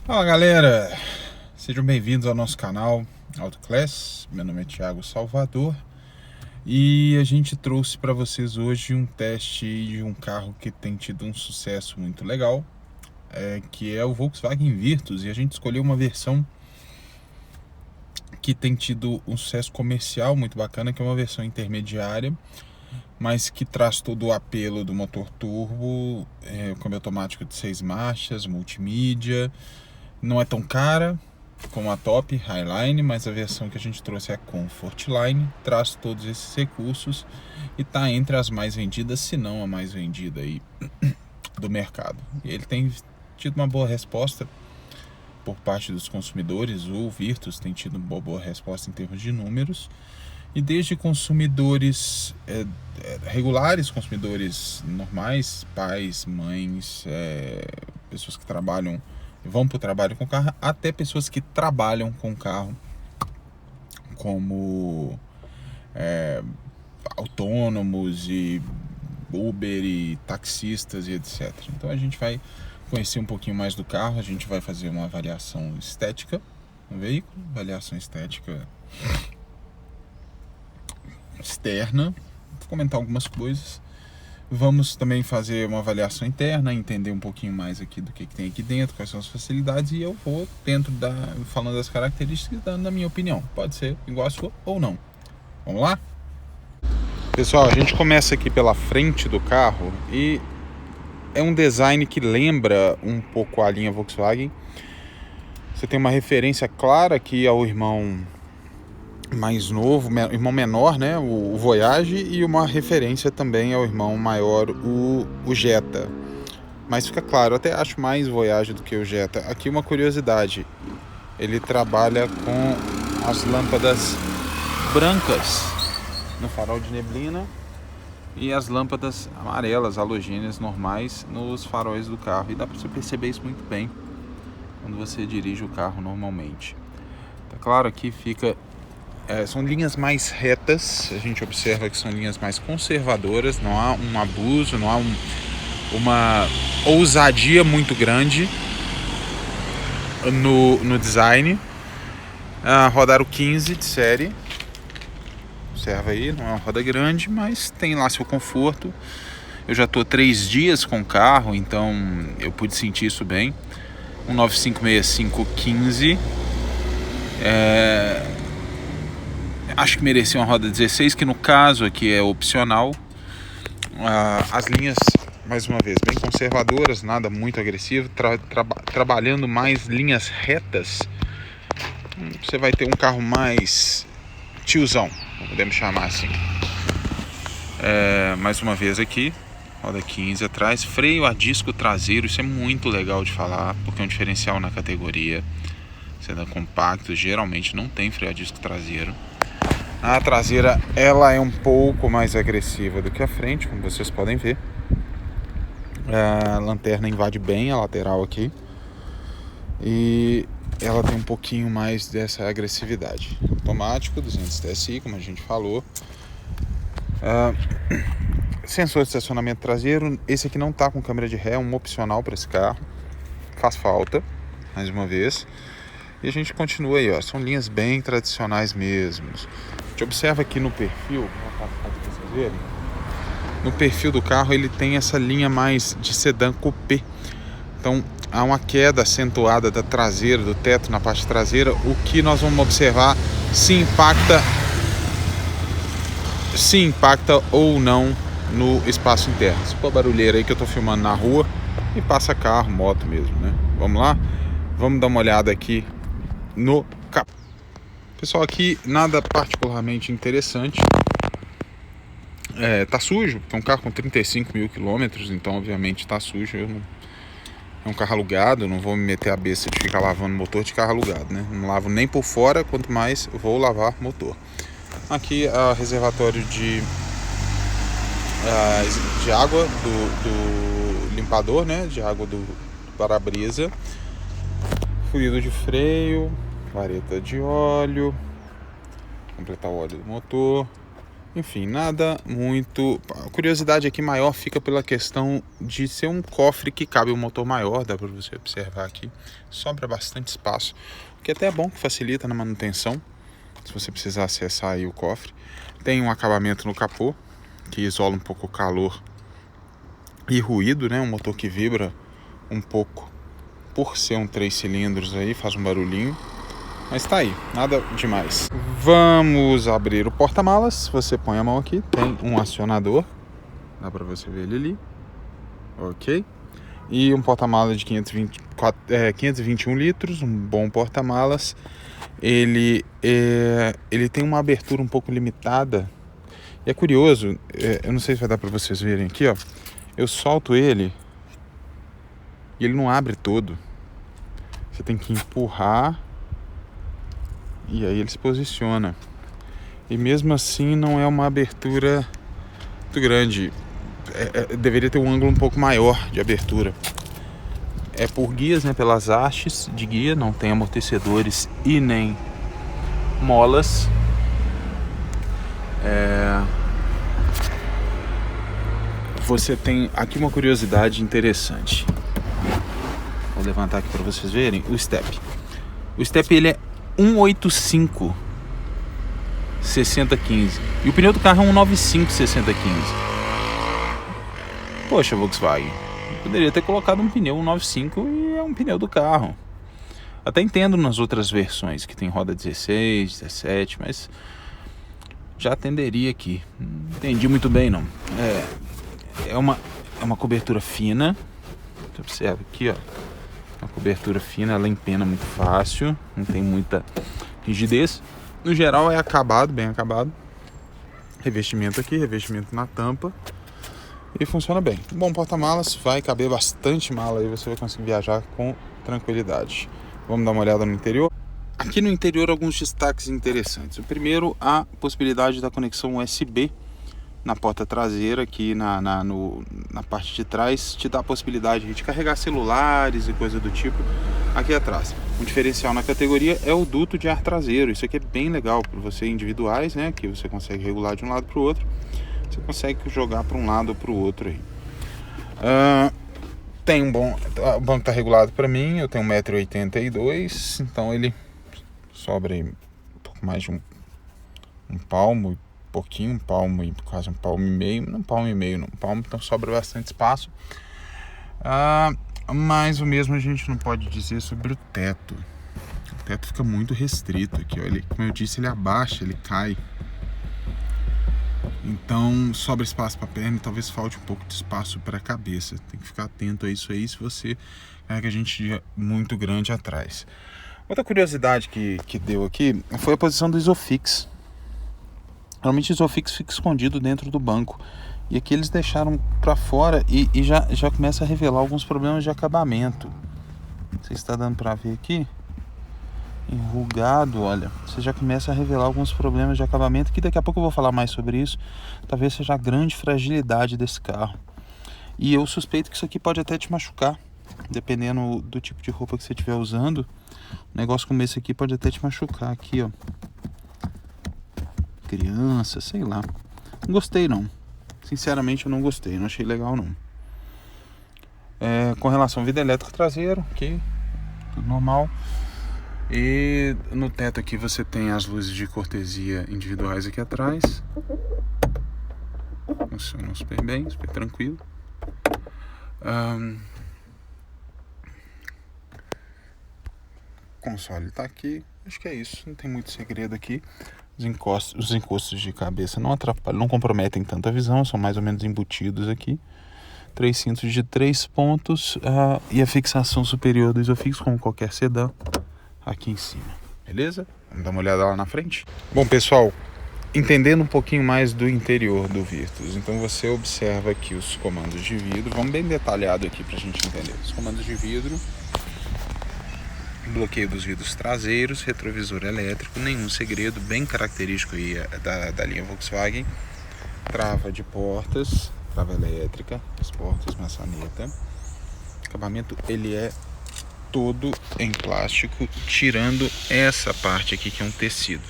Fala galera, sejam bem-vindos ao nosso canal Auto Class. Meu nome é Thiago Salvador e a gente trouxe para vocês hoje um teste de um carro que tem tido um sucesso muito legal, que é o Volkswagen Virtus, e a gente escolheu uma versão que tem tido um sucesso comercial muito bacana, que é uma versão intermediária, mas que traz todo o apelo do motor turbo, câmbio automático de 6 marchas, multimídia. Não é tão cara como a Top Highline, mas a versão que a gente trouxe é a Comfortline, traz todos esses recursos e está entre as mais vendidas, se não a mais vendida aí do mercado. E ele tem tido uma boa resposta por parte dos consumidores. O Virtus tem tido uma boa resposta em termos de números, e desde consumidores regulares, consumidores normais, pais, mães, pessoas que trabalham, vão para o trabalho com o carro, até pessoas que trabalham com o carro, como autônomos e Uber e taxistas e etc. Então a gente vai conhecer um pouquinho mais do carro, a gente vai fazer uma avaliação estética no veículo, avaliação estética externa, vou comentar algumas coisas. Vamos também fazer uma avaliação interna, entender um pouquinho mais aqui do que tem aqui dentro, quais são as facilidades, e eu vou falando das características, dando a minha opinião. Pode ser igual a sua ou não. Vamos lá? Pessoal, a gente começa aqui pela frente do carro e é um design que lembra um pouco a linha Volkswagen. Você tem uma referência clara aqui ao irmão mais novo, irmão menor, né, o Voyage, e uma referência também ao irmão maior, o Jetta. Mas fica claro, eu até acho mais Voyage do que o Jetta. Aqui uma curiosidade, ele trabalha com as lâmpadas brancas no farol de neblina e as lâmpadas amarelas, halogêneas normais nos faróis do carro. E dá para você perceber isso muito bem quando você dirige o carro normalmente. Tá claro, aqui fica são linhas mais retas, a gente observa que são linhas mais conservadoras, não há um abuso, não há uma ousadia muito grande no design. Roda aro 15 de série, observa aí, não é uma roda grande, mas tem lá seu conforto. Eu já estou 3 dias com o carro, então eu pude sentir isso bem. 195/65/15, acho que merecia uma roda 16, que no caso aqui é opcional. As linhas, mais uma vez, bem conservadoras, nada muito agressivo, trabalhando mais linhas retas. Você vai ter um carro mais tiozão, podemos chamar assim. Mais uma vez aqui, roda 15 atrás, freio a disco traseiro, isso é muito legal de falar, porque é um diferencial na categoria. Sedã compacto geralmente não tem freio a disco traseiro. A traseira, ela é um pouco mais agressiva do que a frente, como vocês podem ver. A lanterna invade bem a lateral aqui e ela tem um pouquinho mais dessa agressividade. Automático, 200 TSI, como a gente falou. Sensor de estacionamento traseiro. Esse aqui não está com câmera de ré, é um opcional para esse carro. Faz falta, mais uma vez. E a gente continua aí, ó. São linhas bem tradicionais mesmo. A gente observa aqui no perfil, vou para vocês verem. No perfil do carro ele tem essa linha mais de sedã coupé. Então há uma queda acentuada da traseira, do teto na parte traseira, o que nós vamos observar se impacta ou não no espaço interno. Se for barulheira aí que eu tô filmando na rua e passa carro, moto mesmo, né? Vamos lá? Vamos dar uma olhada aqui no capô. Pessoal, aqui nada particularmente interessante. Tá sujo, é um carro com 35 mil quilômetros, então obviamente tá sujo. É um carro alugado, não vou me meter a besta de ficar lavando motor de carro alugado, né? Não lavo nem por fora, quanto mais vou lavar motor. Aqui é o reservatório de água do limpador, né? De água do para-brisa. Fluido de freio, vareta de óleo, completar o óleo do motor, Enfim, nada muito... A curiosidade aqui maior fica pela questão de ser um cofre que cabe um motor maior, dá para você observar aqui. Sobra bastante espaço, o que até é bom, que facilita na manutenção, se você precisar acessar aí o cofre. Tem um acabamento no capô, que isola um pouco o calor e ruído, né? Um motor que vibra um pouco por ser um 3 cilindros aí, faz um barulhinho. Mas tá aí, nada demais. Vamos abrir o porta-malas. Você põe a mão aqui, tem um acionador. Dá pra você ver ele ali. Ok. E um porta-malas de 521 litros, um bom porta-malas. Ele tem uma abertura um pouco limitada. E é curioso, eu não sei se vai dar pra vocês verem aqui, ó. Eu solto ele e ele não abre todo. Você tem que empurrar e aí ele se posiciona. E mesmo assim não é uma abertura muito grande. Deveria ter um ângulo um pouco maior de abertura. É por guias, né? Pelas hastes de guia. Não tem amortecedores e nem molas. Você tem aqui uma curiosidade interessante. Vou levantar aqui para vocês verem o step. O step ele é 185 6015 e o pneu do carro é 195 6015. Poxa, Volkswagen, poderia ter colocado um pneu 195 e é um pneu do carro. Até entendo nas outras versões que tem roda 16, 17, mas já atenderia aqui. Não entendi muito bem não. É uma cobertura fina. Você observa aqui, ó. Uma cobertura fina, ela empena muito fácil, não tem muita rigidez. No geral é acabado, bem acabado. Revestimento aqui, revestimento na tampa. E funciona bem. Bom porta-malas, vai caber bastante mala aí, você vai conseguir viajar com tranquilidade. Vamos dar uma olhada no interior. Aqui no interior alguns destaques interessantes. O primeiro, a possibilidade da conexão USB na porta traseira, aqui na parte de trás, te dá a possibilidade de carregar celulares e coisa do tipo aqui atrás. Um diferencial na categoria é o duto de ar traseiro. Isso aqui é bem legal para você individuais, né? Que você consegue regular de um lado para o outro. Você consegue jogar para um lado ou para o outro aí. Tem o banco está regulado para mim. Eu tenho 1,82 m, então ele sobra aí um pouco mais de um palmo, pouquinho, quase um palmo e meio, não um palmo e meio, não, um palmo, então sobra bastante espaço. Mas o mesmo a gente não pode dizer sobre o teto. O teto fica muito restrito aqui, ó. Ele, como eu disse, ele abaixa, ele cai. Então sobra espaço para a perna e talvez falte um pouco de espaço para a cabeça. Tem que ficar atento a isso aí se você carrega gente muito grande atrás. Outra curiosidade que deu aqui foi a posição do Isofix. Normalmente o Isofix fica escondido dentro do banco. E aqui eles deixaram para fora e já começa a revelar alguns problemas de acabamento. Não sei se está dando para ver aqui. Enrugado, olha. Você já começa a revelar alguns problemas de acabamento, que daqui a pouco eu vou falar mais sobre isso. Talvez seja a grande fragilidade desse carro. E eu suspeito que isso aqui pode até te machucar. Dependendo do tipo de roupa que você estiver usando. Um negócio como esse aqui pode até te machucar aqui, ó. Criança, sei lá. Não gostei não. Sinceramente eu não gostei, não achei legal não. Com relação ao vidro elétrico traseiro, aqui, tudo normal. E no teto aqui você tem as luzes de cortesia individuais aqui atrás. Funcionam super bem, super tranquilo. O console tá aqui. Acho que é isso, não tem muito segredo aqui. Os encostos de cabeça não atrapalham, não comprometem tanto a visão, são mais ou menos embutidos aqui. 3 cintos de 3 pontos e a fixação superior do Isofix, como qualquer sedã, aqui em cima. Beleza? Vamos dar uma olhada lá na frente? Bom, pessoal, entendendo um pouquinho mais do interior do Virtus, então você observa aqui os comandos de vidro. Vamos bem detalhado aqui pra gente entender. Os comandos de vidro, bloqueio dos vidros traseiros, retrovisor elétrico, nenhum segredo, bem característico aí da linha Volkswagen. Trava de portas, trava elétrica, as portas, maçaneta. O acabamento ele é todo em plástico, tirando essa parte aqui que é um tecido.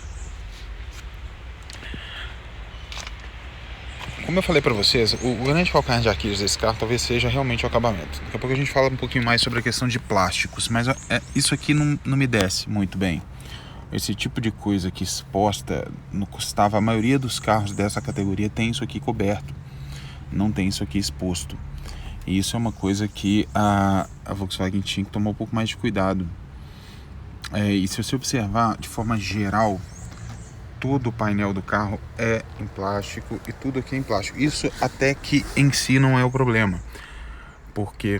como eu falei para vocês, o grande calcanhar de Aquiles desse carro talvez seja realmente o acabamento. Daqui a pouco a gente fala um pouquinho mais sobre a questão de plásticos, mas isso aqui não me desce muito bem. Esse tipo de coisa aqui exposta não custava, a maioria dos carros dessa categoria tem isso aqui coberto, não tem isso aqui exposto. E isso é uma coisa que a Volkswagen tinha que tomar um pouco mais de cuidado. E se você observar de forma geral, todo o painel do carro é em plástico e tudo aqui é em plástico. Isso até que em si não é o problema, porque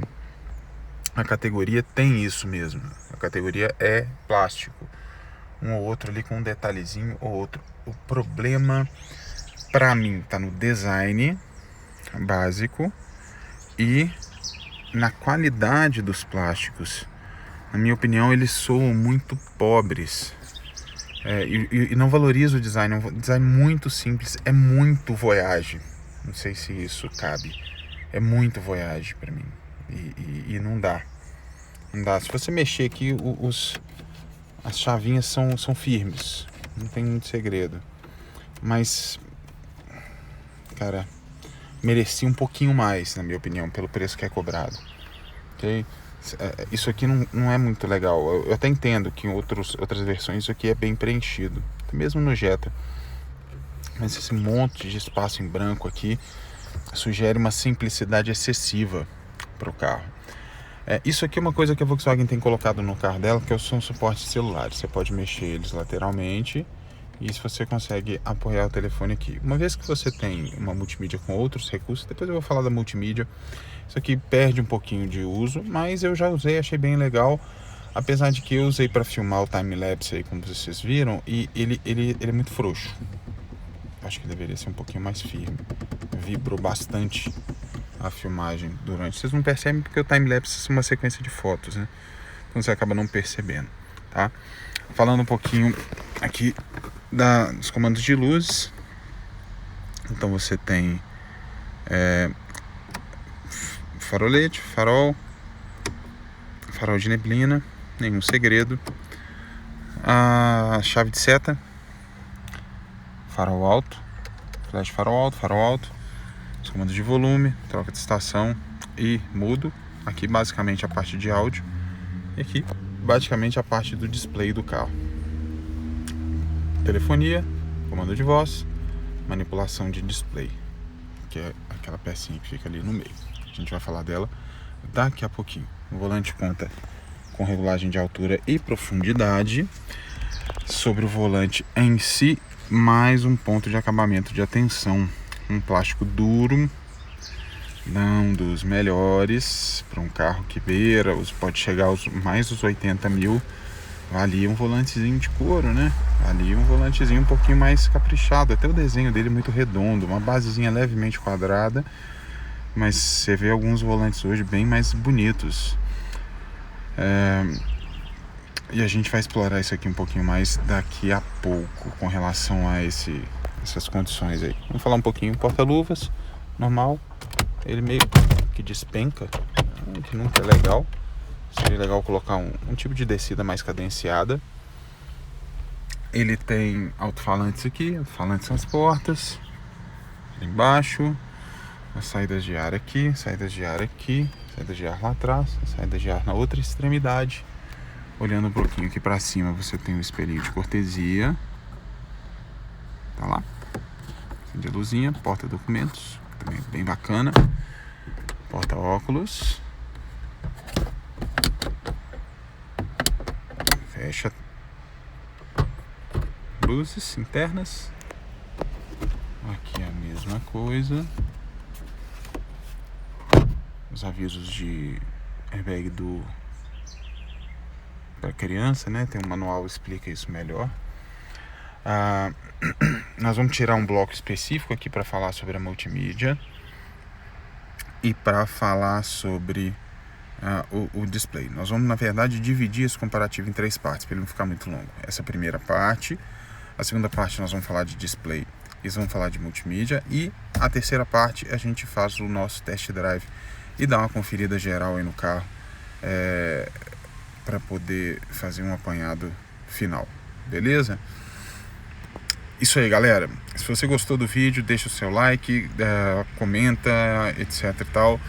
a categoria tem isso mesmo. A categoria é plástico. Um ou outro ali com um detalhezinho ou outro. O problema pra mim tá no design básico e na qualidade dos plásticos. Na minha opinião, eles soam muito pobres. E não valorizo o design. É um design muito simples. É muito Voyage. Não sei se isso cabe. É muito Voyage pra mim. E não dá. Não dá. Se você mexer aqui, as chavinhas são firmes. Não tem muito segredo. Mas, cara, merecia um pouquinho mais, na minha opinião, pelo preço que é cobrado. Ok? Isso aqui não é muito legal. Eu até entendo que em outras versões isso aqui é bem preenchido, mesmo no Jetta. Mas esse monte de espaço em branco aqui sugere uma simplicidade excessiva para o carro. Isso aqui é uma coisa que a Volkswagen tem colocado no carro dela, que são suportes celulares. Você pode mexer eles lateralmente e se você consegue apoiar o telefone aqui. Uma vez que você tem uma multimídia com outros recursos, depois eu vou falar da multimídia. Isso aqui perde um pouquinho de uso, mas eu já usei, achei bem legal. Apesar de que eu usei para filmar o time-lapse aí, como vocês viram, e ele é muito frouxo. Acho que deveria ser um pouquinho mais firme. Vibrou bastante a filmagem durante. Vocês não percebem porque o time-lapse é uma sequência de fotos, né? Então você acaba não percebendo, tá? Falando um pouquinho aqui dos comandos de luz. Então você tem farolete, farol de neblina, nenhum segredo, a chave de seta, farol alto, flash farol alto, os comandos de volume, troca de estação e mudo. Aqui basicamente a parte de áudio e aqui basicamente a parte do display do carro. Telefonia, comando de voz, manipulação de display, que é aquela pecinha que fica ali no meio. A gente vai falar dela daqui a pouquinho. O volante conta com regulagem de altura e profundidade. Sobre o volante em si, mais um ponto de acabamento de atenção. Um plástico duro, não dos melhores para um carro que beira, pode chegar aos mais dos 80 mil. Valia um volantezinho de couro, né? Valia um volantezinho um pouquinho mais caprichado. Até o desenho dele é muito redondo, uma basezinha levemente quadrada, mas você vê alguns volantes hoje bem mais bonitos. E a gente vai explorar isso aqui um pouquinho mais daqui a pouco com relação a essas condições aí. Vamos falar um pouquinho. Porta-luvas, normal. Ele meio que despenca, que nunca é legal. Seria legal colocar um tipo de descida mais cadenciada. Ele tem alto-falantes aqui, alto-falantes nas portas, ali embaixo, as saídas de ar aqui, saídas de ar aqui, saídas de ar lá atrás, saídas de ar na outra extremidade. Olhando um pouquinho aqui para cima, você tem o espelhinho de cortesia, tá lá, de luzinha, porta documentos, também bem bacana, porta óculos. Fecha. Luzes internas. Aqui é a mesma coisa. Os avisos de airbag para criança, né? Tem um manual que explica isso melhor. Nós vamos tirar um bloco específico aqui para falar sobre a multimídia e para falar sobre o display. Nós vamos, na verdade, dividir esse comparativo em 3 partes, para ele não ficar muito longo. Essa primeira parte, a segunda parte nós vamos falar de display, eles vão falar de multimídia, e a terceira parte a gente faz o nosso test drive e dá uma conferida geral aí no carro, para poder fazer um apanhado final, beleza? Isso aí, galera. Se você gostou do vídeo, deixa o seu like, comenta, etc e tal.